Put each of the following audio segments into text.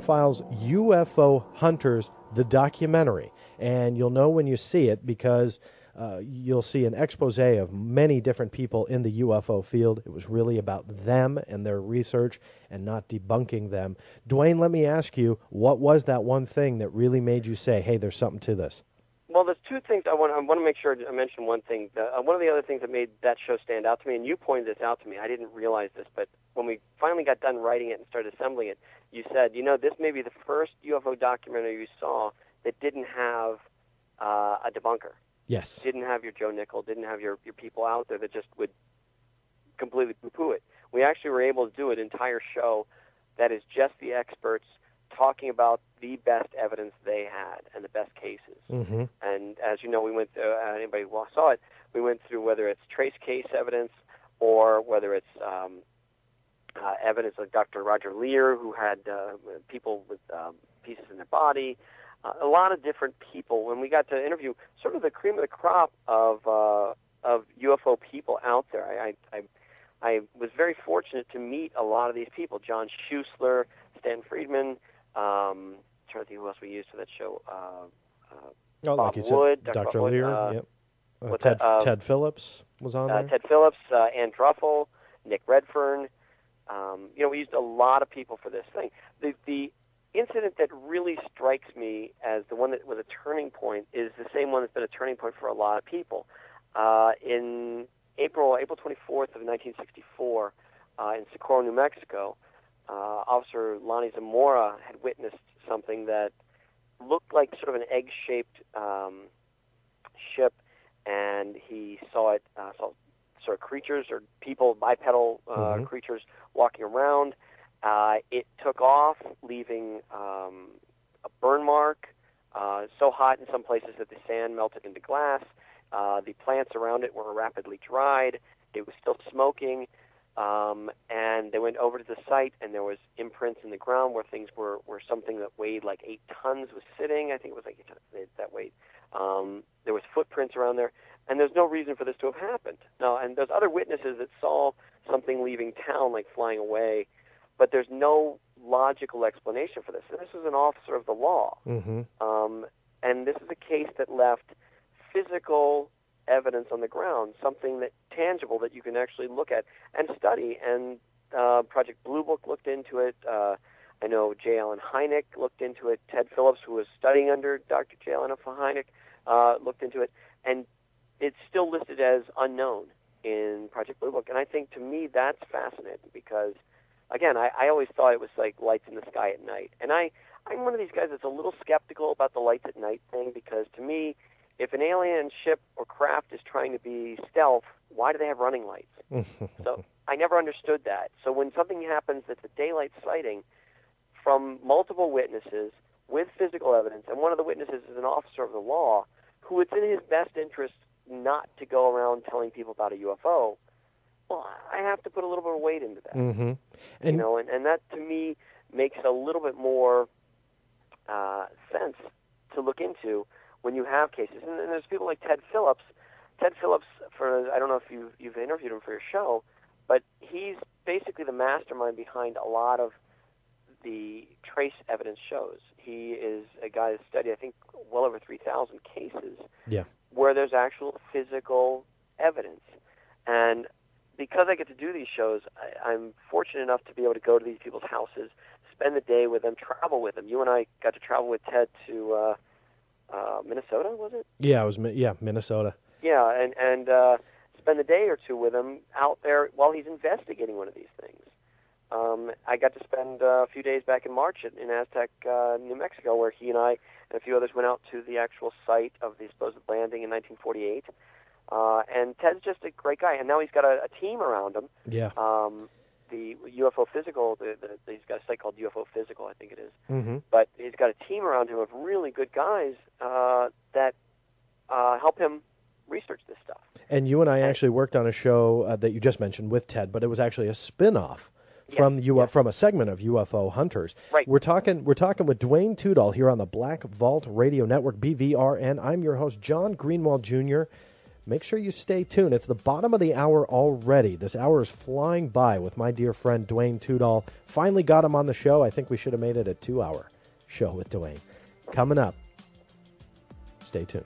Files UFO Hunters, the documentary. And you'll know when you see it because you'll see an expose of many different people in the UFO field. It was really about them and their research and not debunking them. Duane, let me ask you, what was that one thing that really made you say, hey, there's something to this? Well, there's two things. I want to make sure I mention one thing. One of the other things that made that show stand out to me, and you pointed this out to me, I didn't realize this, but when we finally got done writing it and started assembling it, you said, this may be the first UFO documentary you saw that didn't have a debunker. Yes. Didn't have your Joe Nickel, didn't have your people out there that just would completely poo-poo it. We actually were able to do an entire show that is just the experts talking about the best evidence they had and the best cases. Mm-hmm. And as you know, we went through, anybody who saw it, we went through whether it's trace case evidence or whether it's evidence like Dr. Roger Lear, who had people with pieces in their body, a lot of different people. When we got to interview sort of the cream of the crop of UFO people out there, I was very fortunate to meet a lot of these people. John Schuessler, Stan Friedman, trying to think who else we used for that show. Bob like you Wood, said, Dr. Lear, yep. Ted Phillips was on there. Ted Phillips, Ann Druffel, Nick Redfern. We used a lot of people for this thing. The incident that really strikes me as the one that was a turning point is the same one that's been a turning point for a lot of people. In April 24th of 1964, in Socorro, New Mexico, Officer Lonnie Zamora had witnessed something that looked like sort of an egg-shaped ship, and he saw saw sort of creatures or people, bipedal creatures walking around. It took off, leaving a burn mark, so hot in some places that the sand melted into glass. The plants around it were rapidly dried. It was still smoking. And they went over to the site, and there was imprints in the ground where things were something that weighed like 8 tons was sitting. I think it was like 8 tons, that weight. There was footprints around there, and there's no reason for this to have happened. No, and there's other witnesses that saw something leaving town, like flying away, but there's no logical explanation for this. And this was an officer of the law. Mm-hmm. And this is a case that left physical evidence on the ground, something that tangible that you can actually look at and study. And Project Blue Book looked into it. I know J. Allen Hynek looked into it. Ted Phillips, who was studying under Dr. J. Allen Hynek, looked into it. And it's still listed as unknown in Project Blue Book. And I think, to me, that's fascinating because, again, I always thought it was like lights in the sky at night. And I'm one of these guys that's a little skeptical about the lights at night thing because, to me, if an alien ship or craft is trying to be stealth, why do they have running lights? So I never understood that. So when something happens that's a daylight sighting from multiple witnesses with physical evidence, and one of the witnesses is an officer of the law who it's in his best interest not to go around telling people about a UFO, well, I have to put a little bit of weight into that. Mm-hmm. And that, to me, makes a little bit more sense to look into when you have cases. And there's people like Ted Phillips. Ted Phillips, I don't know if you've interviewed him for your show, but he's basically the mastermind behind a lot of the trace evidence shows. He is a guy that studied, I think, well over 3,000 cases where there's actual physical evidence. And because I get to do these shows, I'm fortunate enough to be able to go to these people's houses, spend the day with them, travel with them. You and I got to travel with Ted to Minnesota, was it? Yeah, it was. Minnesota. Yeah, and spend a day or two with him out there while he's investigating one of these things. I got to spend a few days back in March in Aztec, New Mexico, where he and I and a few others went out to the actual site of the supposed landing in 1948. And Ted's just a great guy, and now he's got a team around him. Yeah. The UFO Physical, he's got a site called UFO Physical, I think it is. Mm-hmm. But he's got a team around him of really good guys that help him research this stuff. And you and I actually worked on a show that you just mentioned with Ted, but it was actually a spin-off from from a segment of UFO Hunters. Right. We're talking with Duane Tudahl here on the Black Vault Radio Network, BVRN. I'm your host, John Greenwald Jr. make sure you stay tuned. It's the bottom of the hour already. This hour is flying by with my dear friend Duane Tudahl. Finally got him on the show. I think we should have made it a 2-hour show with Duane. Coming up. Stay tuned.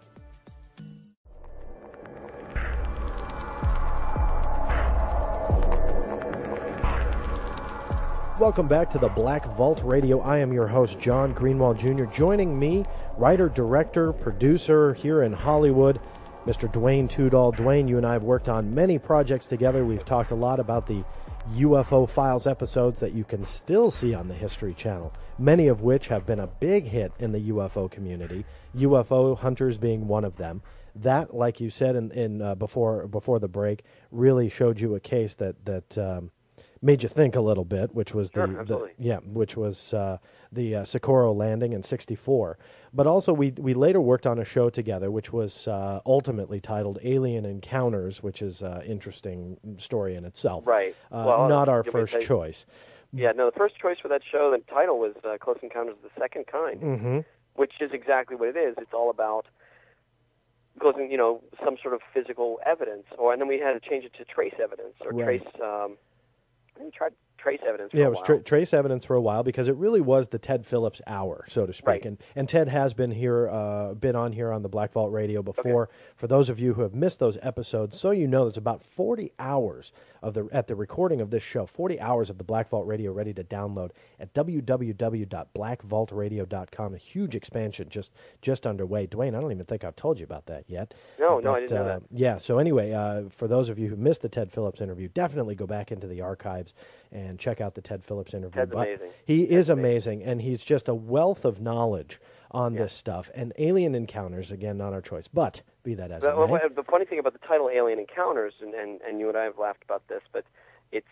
Welcome back to the Black Vault Radio. I am your host, John Greenwald Jr. Joining me, writer, director, producer here in Hollywood, Mr. Duane Tudahl. Duane, you and I have worked on many projects together. We've talked a lot about the UFO Files episodes that you can still see on the History Channel, many of which have been a big hit in the UFO community, UFO Hunters being one of them. That, like you said before the break, really showed you a case that made you think a little bit, which was the Socorro landing in '64. But also, we later worked on a show together, which was ultimately titled Alien Encounters, which is an interesting story in itself. Right. Not our first choice. Yeah, no, the first choice for that show, the title was Close Encounters of the Second Kind, which is exactly what it is. It's all about some sort of physical evidence, and then we had to change it to trace evidence or trace. We tried trace evidence for a while. Yeah, it was trace evidence for a while because it really was the Ted Phillips hour, so to speak. Right. And Ted has been on here on the Black Vault Radio before. Okay. For those of you who have missed those episodes, so you know, there's about 40 hours at the recording of this show, 40 hours of the Black Vault Radio ready to download at www.blackvaultradio.com. A huge expansion just underway. Duane, I don't even think I've told you about that yet. No, I didn't know that. Yeah, so anyway, for those of you who missed the Ted Phillips interview, definitely go back into the archives and check out the Ted Phillips interview. Ted's amazing. He is amazing, and he's just a wealth of knowledge on this stuff. And Alien Encounters, again, not our choice, but be that as it may. The funny thing about the title Alien Encounters, and you and I have laughed about this, but it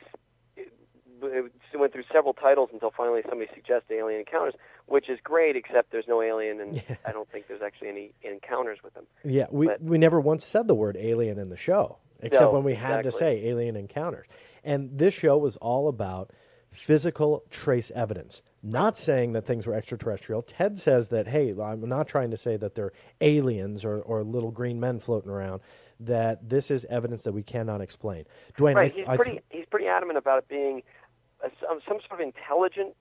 went through several titles until finally somebody suggested Alien Encounters, which is great, except there's no alien, and I don't think there's actually any encounters with them. Yeah, we never once said the word alien in the show, except when we had to say Alien Encounters. And this show was all about physical trace evidence, not saying that things were extraterrestrial. Ted says that, hey, I'm not trying to say that they're aliens or little green men floating around, that this is evidence that we cannot explain. Duane, right, he's pretty adamant about it being some sort of intelligent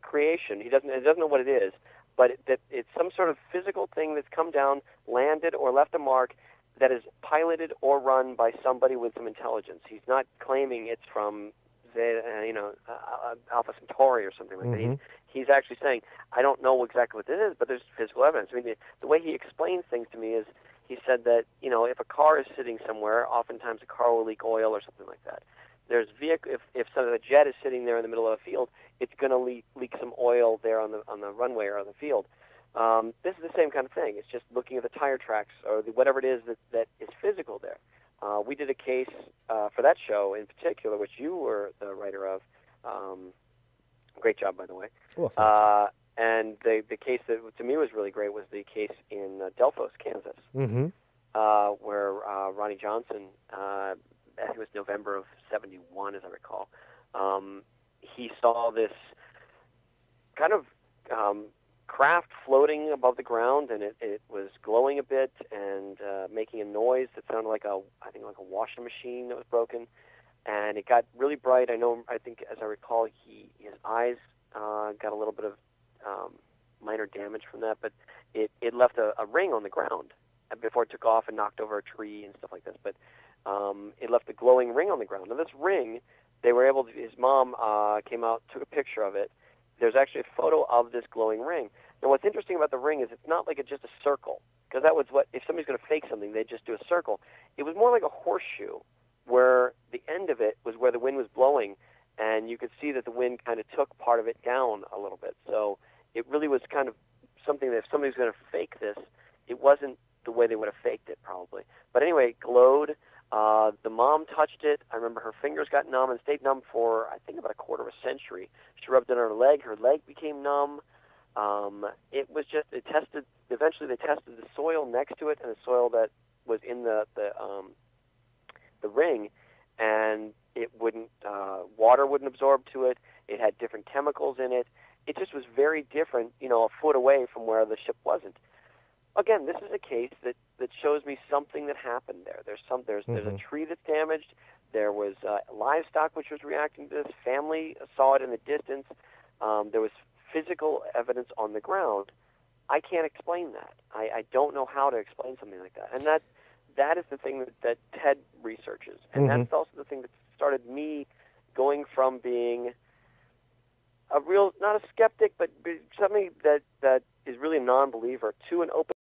creation. He doesn't know what it is, but it's some sort of physical thing that's come down, landed, or left a mark that is piloted or run by somebody with some intelligence. He's not claiming it's from Alpha Centauri or something like that. He's actually saying, I don't know exactly what this is, but there's physical evidence. I mean, the way he explains things to me is, he said that, if a car is sitting somewhere, oftentimes a car will leak oil or something like that. There's if a jet is sitting there in the middle of a field, it's going to leak some oil there on the runway or on the field. This is the same kind of thing. It's just looking at the tire tracks or whatever it is that is physical there. We did a case for that show in particular, which you were the writer of. Great job, by the way. Well, and the case that to me was really great was the case in Delphos, Kansas, where Ronnie Johnson, I think it was November of '71, as I recall, he saw this kind of craft floating above the ground, and it was glowing a bit and making a noise that sounded like a washing machine that was broken. And it got really bright. I think, as I recall, his eyes got a little bit of minor damage from that, but it left a ring on the ground before it took off and knocked over a tree and stuff like this. But it left a glowing ring on the ground. Now, this ring, they were able to, his mom came out, took a picture of it. There's actually a photo of this glowing ring. Now, what's interesting about the ring is it's not like it's just a circle, because that was if somebody's going to fake something, they'd just do a circle. It was more like a horseshoe, where the end of it was where the wind was blowing, and you could see that the wind kind of took part of it down a little bit. So it really was kind of something that if somebody's going to fake this, it wasn't the way they would have faked it, probably. But anyway, it glowed. The mom touched it. I remember her fingers got numb and stayed numb for, I think, about a quarter of a century. She rubbed it on her leg. Her leg became numb. It was just, eventually they tested the soil next to it and the soil that was in the ring, and it wouldn't, water wouldn't absorb to it. It had different chemicals in it. It just was very different, a foot away from where the ship wasn't. Again, this is a case that that shows me something that happened there. There's a tree that's damaged. There was livestock which was reacting to this. Family saw it in the distance. There was physical evidence on the ground. I can't explain that. I don't know how to explain something like that. And that is the thing that Ted researches. And that's also the thing that started me going from being not a skeptic, but somebody that is really a non-believer to an open